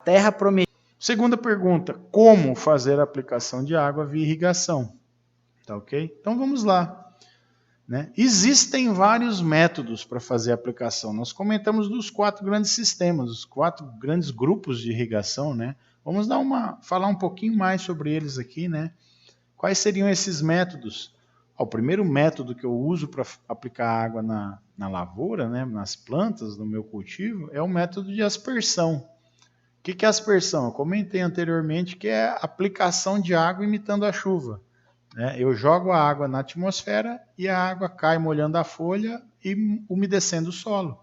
terra prometida. Segunda pergunta, como fazer a aplicação de água via irrigação? Tá ok? Então vamos lá. Né? Existem vários métodos para fazer a aplicação. Nós comentamos dos 4 grandes sistemas, os 4 grandes grupos de irrigação. Né? Vamos falar um pouquinho mais sobre eles aqui. Né? Quais seriam esses métodos? O primeiro método que eu uso para aplicar água na lavoura, né, nas plantas do meu cultivo, é o método de aspersão. O que é aspersão? Eu comentei anteriormente que é a aplicação de água imitando a chuva. Eu jogo a água na atmosfera e a água cai molhando a folha e umedecendo o solo.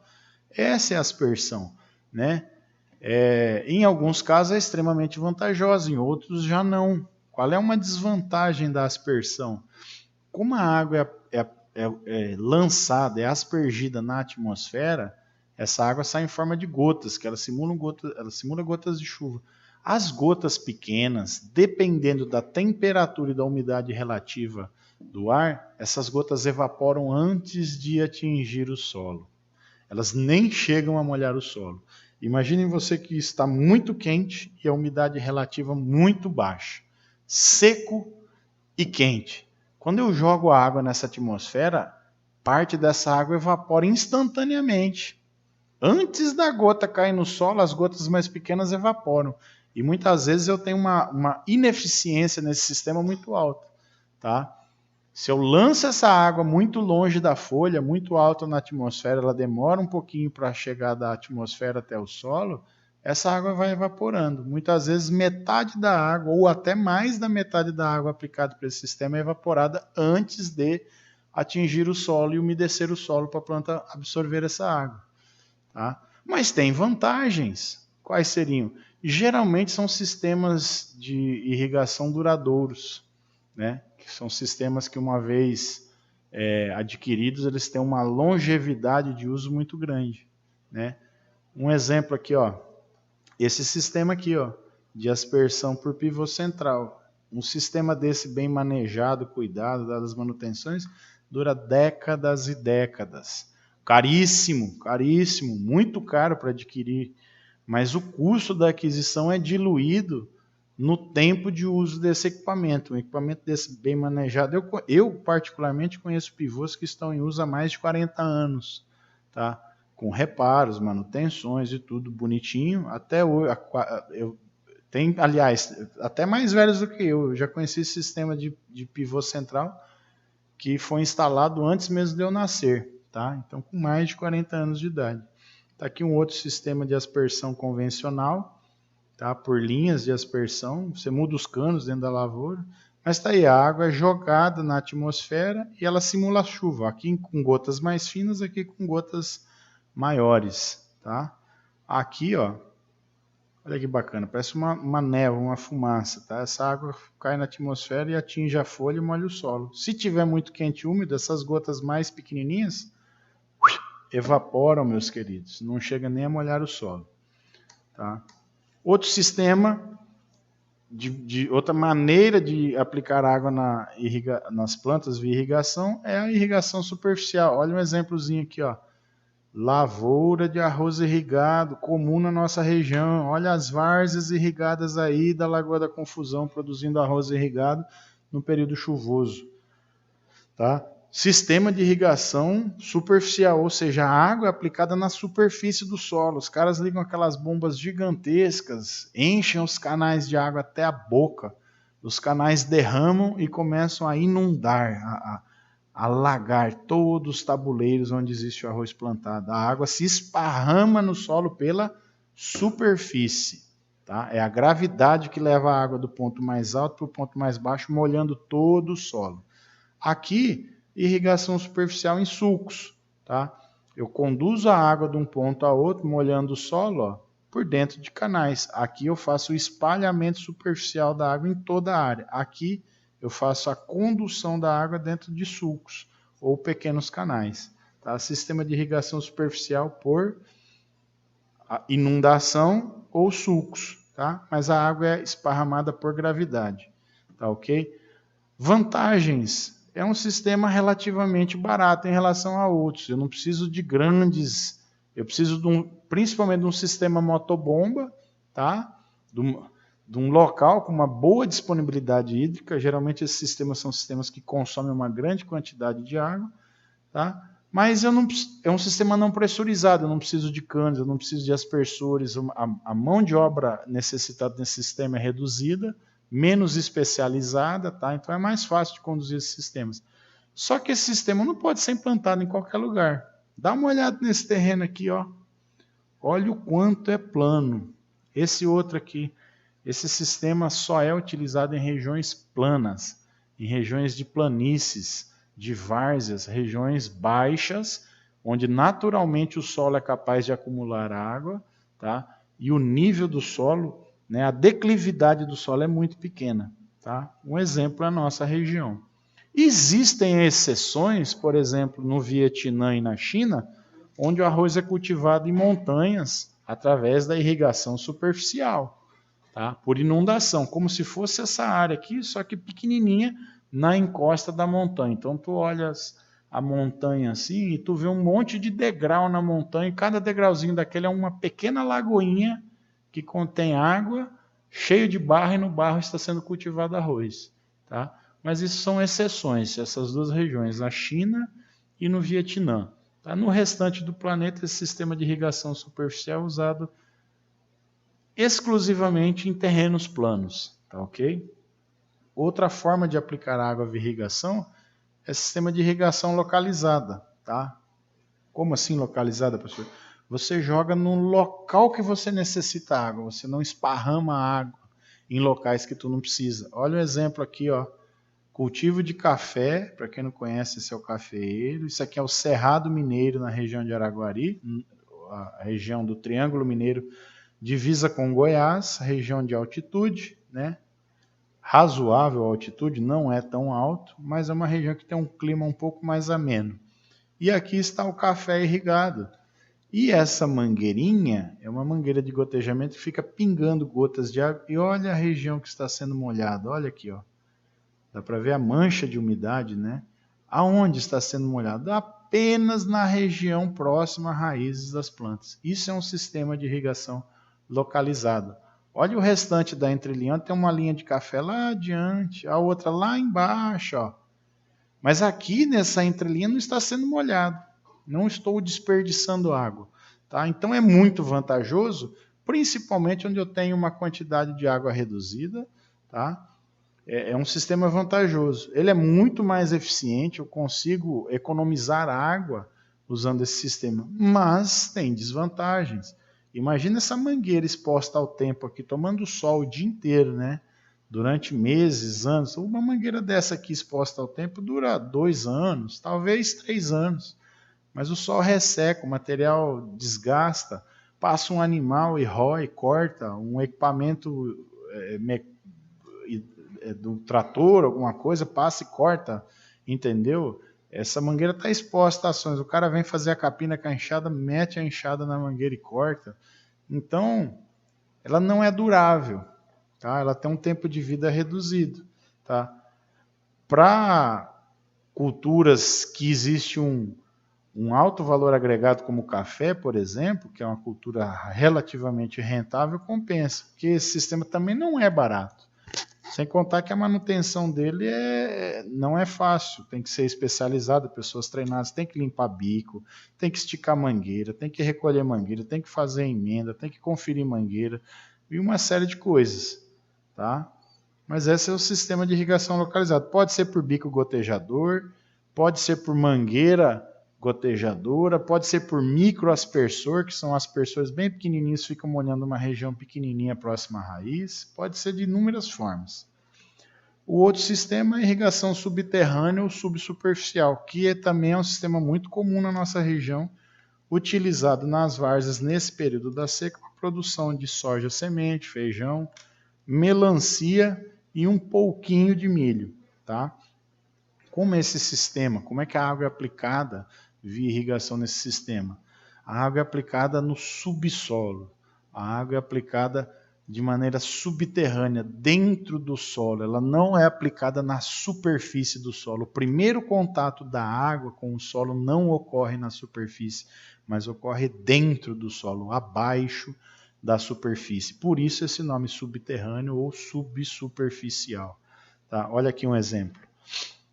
Essa é a aspersão. Né? Em alguns casos é extremamente vantajosa, em outros já não. Qual é uma desvantagem da aspersão? Como a água é lançada, é aspergida na atmosfera, essa água sai em forma de gotas, que ela simula gotas de chuva. As gotas pequenas, dependendo da temperatura e da umidade relativa do ar, essas gotas evaporam antes de atingir o solo. Elas nem chegam a molhar o solo. Imaginem você que está muito quente e a umidade relativa muito baixa. Seco e quente. Quando eu jogo a água nessa atmosfera, parte dessa água evapora instantaneamente. Antes da gota cair no solo, as gotas mais pequenas evaporam. E muitas vezes eu tenho uma ineficiência nesse sistema muito alta. Tá? Se eu lanço essa água muito longe da folha, muito alta na atmosfera, ela demora um pouquinho para chegar da atmosfera até o solo, essa água vai evaporando. Muitas vezes metade da água, ou até mais da metade da água aplicada para esse sistema é evaporada antes de atingir o solo e umedecer o solo para a planta absorver essa água. Tá? Mas tem vantagens. Quais seriam? Geralmente são sistemas de irrigação duradouros, né? Que são sistemas que uma vez adquiridos, eles têm uma longevidade de uso muito grande. Né? Um exemplo aqui, ó, esse sistema aqui, ó, de aspersão por pivô central. Um sistema desse bem manejado, cuidado, dadas as manutenções, dura décadas e décadas. Caríssimo, caríssimo, muito caro para adquirir, mas o custo da aquisição é diluído no tempo de uso desse equipamento. Um equipamento desse bem manejado, eu particularmente conheço pivôs que estão em uso há mais de 40 anos, tá? Com reparos, manutenções e tudo bonitinho. Até hoje, aliás, até mais velhos do que eu já conheci esse sistema de pivô central que foi instalado antes mesmo de eu nascer. Tá? Então, com mais de 40 anos de idade. Está aqui um outro sistema de aspersão convencional, tá? Por linhas de aspersão. Você muda os canos dentro da lavoura, mas está aí, a água é jogada na atmosfera e ela simula a chuva. Aqui com gotas mais finas, aqui com gotas maiores. Tá? Aqui, ó, olha que bacana, parece uma névoa, uma fumaça. Tá? Essa água cai na atmosfera e atinge a folha e molha o solo. Se tiver muito quente e úmido, essas gotas mais pequenininhas evaporam, meus queridos, não chega nem a molhar o solo. Tá? Outro sistema, outra maneira de aplicar água nas plantas via irrigação é a irrigação superficial. Olha um exemplozinho aqui, ó. Lavoura de arroz irrigado, comum na nossa região. Olha as várzeas irrigadas aí da Lagoa da Confusão, produzindo arroz irrigado no período chuvoso. Tá? Sistema de irrigação superficial, ou seja, a água é aplicada na superfície do solo. Os caras ligam aquelas bombas gigantescas, enchem os canais de água até a boca. Os canais derramam e começam a inundar, a alagar todos os tabuleiros onde existe o arroz plantado. A água se esparrama no solo pela superfície. Tá? É a gravidade que leva a água do ponto mais alto para o ponto mais baixo, molhando todo o solo. Aqui, irrigação superficial em sulcos. Tá? Eu conduzo a água de um ponto a outro, molhando o solo, ó, por dentro de canais. Aqui eu faço o espalhamento superficial da água em toda a área. Aqui eu faço a condução da água dentro de sulcos ou pequenos canais. Tá? Sistema de irrigação superficial por inundação ou sulcos. Tá? Mas a água é esparramada por gravidade. Tá, ok? Vantagens. É um sistema relativamente barato em relação a outros. Eu não preciso de grandes... Eu preciso principalmente de um sistema motobomba, tá? de um local com uma boa disponibilidade hídrica. Geralmente esses sistemas são sistemas que consomem uma grande quantidade de água, tá? Mas é um sistema não pressurizado, eu não preciso de canos, eu não preciso de aspersores, a mão de obra necessitada nesse sistema é reduzida, menos especializada, tá? Então é mais fácil de conduzir esses sistemas. Só que esse sistema não pode ser implantado em qualquer lugar. Dá uma olhada nesse terreno aqui, ó. Olha o quanto é plano. Esse outro aqui, esse sistema só é utilizado em regiões planas, em regiões de planícies, de várzeas, regiões baixas, onde naturalmente o solo é capaz de acumular água, tá? E o nível do solo, né, a declividade do solo é muito pequena, tá? Um exemplo é a nossa região. Existem exceções, por exemplo, no Vietnã e na China, onde o arroz é cultivado em montanhas através da irrigação superficial, tá? Por inundação, como se fosse essa área aqui, só que pequenininha na encosta da montanha. Então tu olhas a montanha assim e tu vê um monte de degrau na montanha, e cada degrauzinho daquele é uma pequena lagoinha que contém água, cheio de barro, e no barro está sendo cultivado arroz, tá? Mas isso são exceções, essas duas regiões, na China e no Vietnã. Tá? No restante do planeta, esse sistema de irrigação superficial é usado exclusivamente em terrenos planos, tá ok? Outra forma de aplicar água via irrigação é sistema de irrigação localizada, tá? Como assim localizada, professor? Você joga no local que você necessita água, você não esparrama água em locais que tu não precisa. Olha o exemplo aqui, ó. Cultivo de café, para quem não conhece, esse é o cafeeiro. Isso aqui é o Cerrado Mineiro, na região de Araguari, a região do Triângulo Mineiro, divisa com Goiás, região de altitude, né? Razoável altitude, não é tão alto, mas é uma região que tem um clima um pouco mais ameno. E aqui está o café irrigado. E essa mangueirinha é uma mangueira de gotejamento que fica pingando gotas de água. E olha a região que está sendo molhada, olha aqui, ó. Dá para ver a mancha de umidade, né? Aonde está sendo molhado? Apenas na região próxima às raízes das plantas. Isso é um sistema de irrigação localizado. Olha o restante da entrelinha, tem uma linha de café lá adiante, a outra lá embaixo, ó. Mas aqui nessa entrelinha não está sendo molhado. Não estou desperdiçando água, tá? Então é muito vantajoso, principalmente onde eu tenho uma quantidade de água reduzida, tá? É um sistema vantajoso. Ele é muito mais eficiente, eu consigo economizar água usando esse sistema, mas tem desvantagens. Imagina essa mangueira exposta ao tempo aqui, tomando sol o dia inteiro, né? Durante meses, anos. Uma mangueira dessa aqui exposta ao tempo dura 2 anos, talvez 3 anos. Mas o sol resseca, o material desgasta, passa um animal e rói, corta, um equipamento do trator, alguma coisa, passa e corta, entendeu? Essa mangueira está exposta a ações. O cara vem fazer a capina com a enxada, mete a enxada na mangueira e corta. Então, ela não é durável, tá? Ela tem um tempo de vida reduzido, tá? Para culturas que existe um alto valor agregado, como o café, por exemplo, que é uma cultura relativamente rentável, compensa, porque esse sistema também não é barato. Sem contar que a manutenção dele não é fácil, tem que ser especializado, pessoas treinadas, tem que limpar bico, tem que esticar mangueira, tem que recolher mangueira, tem que fazer emenda, tem que conferir mangueira e uma série de coisas, tá? Mas esse é o sistema de irrigação localizado. Pode ser por bico gotejador, pode ser por mangueira gotejadora, pode ser por microaspersor, que são aspersores bem pequenininhos, ficam molhando uma região pequenininha próxima à raiz, pode ser de inúmeras formas. O outro sistema é a irrigação subterrânea ou subsuperficial, que também é um sistema muito comum na nossa região, utilizado nas várzeas nesse período da seca para a produção de soja semente, feijão, melancia e um pouquinho de milho, tá? Como é esse sistema? Como é que a água é aplicada via irrigação nesse sistema? A água é aplicada no subsolo. A água é aplicada de maneira subterrânea, dentro do solo. Ela não é aplicada na superfície do solo. O primeiro contato da água com o solo não ocorre na superfície, mas ocorre dentro do solo, abaixo, da superfície. Por isso esse nome subterrâneo ou subsuperficial. Tá? Olha aqui um exemplo.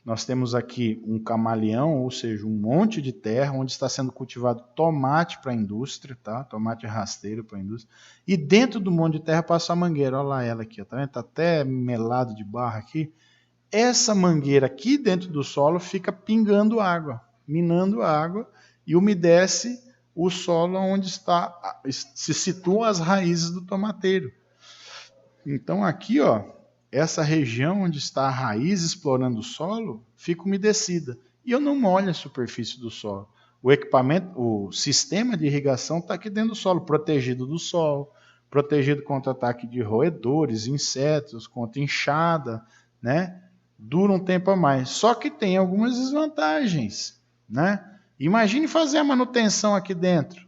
Nós temos aqui um camaleão, ou seja, um monte de terra onde está sendo cultivado tomate para a indústria, tá? Tomate rasteiro para a indústria. E dentro do monte de terra passa a mangueira. Olha lá ela aqui, tá vendo? Tá até melado de barro aqui. Essa mangueira aqui dentro do solo fica pingando água, minando água e umedece o solo onde se situam as raízes do tomateiro. Então aqui, ó, essa região onde está a raiz explorando o solo fica umedecida e eu não molho a superfície do solo. O sistema de irrigação está aqui dentro do solo, protegido do sol, protegido contra ataque de roedores, insetos, contra enxada, né? Dura um tempo a mais. Só que tem algumas desvantagens, né? Imagine fazer a manutenção aqui dentro.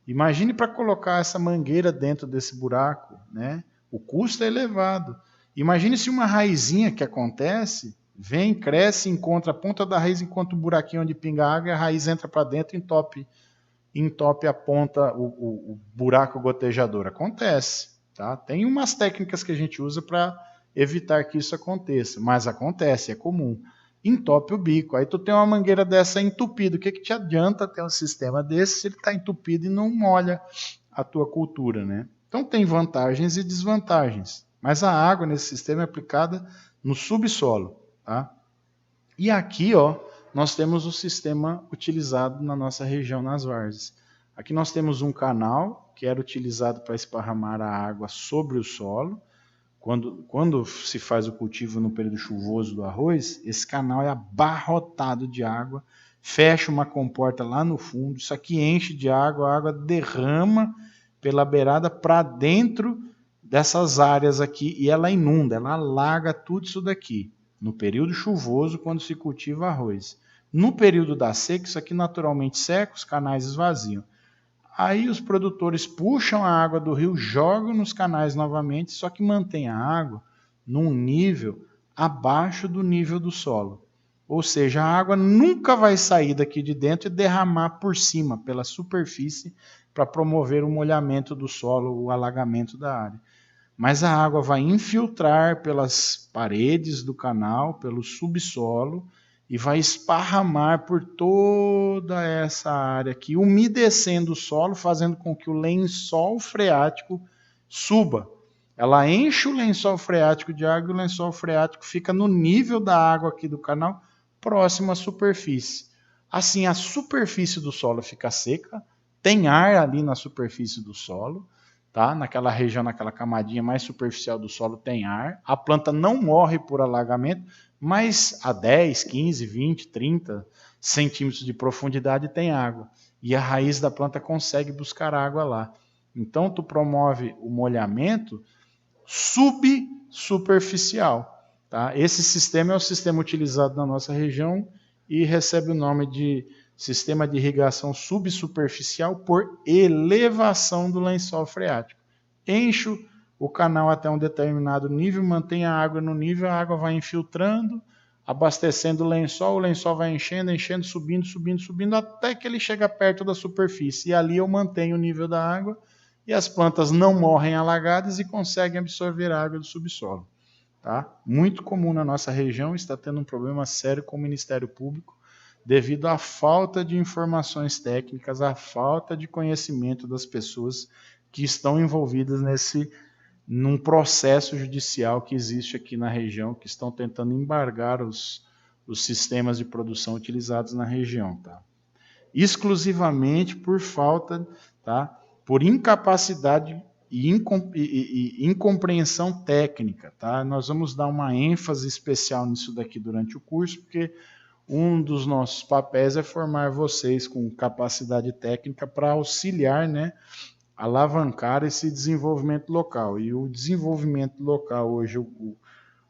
Imagine para colocar essa mangueira dentro desse buraco, né? O custo é elevado. Imagine se uma raizinha que acontece, vem, cresce, encontra a ponta da raiz, encontra o buraquinho onde pinga água, e a raiz entra para dentro e entope a ponta, o buraco gotejador. Acontece, tá? Tem umas técnicas que a gente usa para evitar que isso aconteça, mas acontece, é comum. Entope o bico. Aí tu tem uma mangueira dessa entupida. O que te adianta ter um sistema desse se ele está entupido e não molha a tua cultura, né? Então tem vantagens e desvantagens. Mas a água nesse sistema é aplicada no subsolo, tá? E aqui, ó, nós temos o sistema utilizado na nossa região, nas várzeas. Aqui nós temos um canal que era utilizado para esparramar a água sobre o solo. Quando se faz o cultivo no período chuvoso do arroz, esse canal é abarrotado de água, fecha uma comporta lá no fundo, isso aqui enche de água, a água derrama pela beirada para dentro dessas áreas aqui e ela inunda, ela alaga tudo isso daqui. No período chuvoso, quando se cultiva arroz. No período da seca, isso aqui naturalmente seca, os canais esvaziam. Aí os produtores puxam a água do rio, jogam nos canais novamente, só que mantém a água num nível abaixo do nível do solo. Ou seja, a água nunca vai sair daqui de dentro e derramar por cima, pela superfície, para promover o molhamento do solo, o alagamento da área. Mas a água vai infiltrar pelas paredes do canal, pelo subsolo, e vai esparramar por toda essa área aqui, umedecendo o solo, fazendo com que o lençol freático suba. Ela enche o lençol freático de água e o lençol freático fica no nível da água aqui do canal, próximo à superfície. Assim, a superfície do solo fica seca, tem ar ali na superfície do solo, tá? Naquela região, naquela camadinha mais superficial do solo tem ar, a planta não morre por alagamento, mas a 10, 15, 20, 30 centímetros de profundidade tem água. E a raiz da planta consegue buscar água lá. Então, tu promove o molhamento subsuperficial. Tá? Esse sistema é o sistema utilizado na nossa região e recebe o nome de sistema de irrigação subsuperficial por elevação do lençol freático. Encho o canal até um determinado nível, mantém a água no nível, a água vai infiltrando, abastecendo o lençol vai enchendo, subindo, até que ele chega perto da superfície. E ali eu mantenho o nível da água e as plantas não morrem alagadas e conseguem absorver a água do subsolo. Tá? Muito comum na nossa região, está tendo um problema sério com o Ministério Público, devido à falta de informações técnicas, à falta de conhecimento das pessoas que estão envolvidas num processo judicial que existe aqui na região, que estão tentando embargar os sistemas de produção utilizados na região. Tá? Exclusivamente por falta, tá? Por incapacidade e incompreensão técnica. Tá? Nós vamos dar uma ênfase especial nisso daqui durante o curso, porque um dos nossos papéis é formar vocês com capacidade técnica para auxiliar, né, alavancar esse desenvolvimento local. E o desenvolvimento local hoje,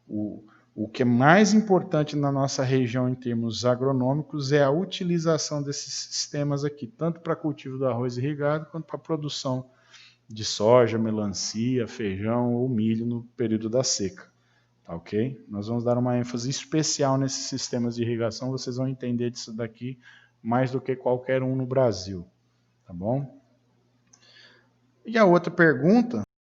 o que é mais importante na nossa região em termos agronômicos é a utilização desses sistemas aqui, tanto para cultivo do arroz irrigado, quanto para a produção de soja, melancia, feijão ou milho no período da seca. Tá, ok? Nós vamos dar uma ênfase especial nesses sistemas de irrigação, vocês vão entender disso daqui mais do que qualquer um no Brasil. Tá bom? E a outra pergunta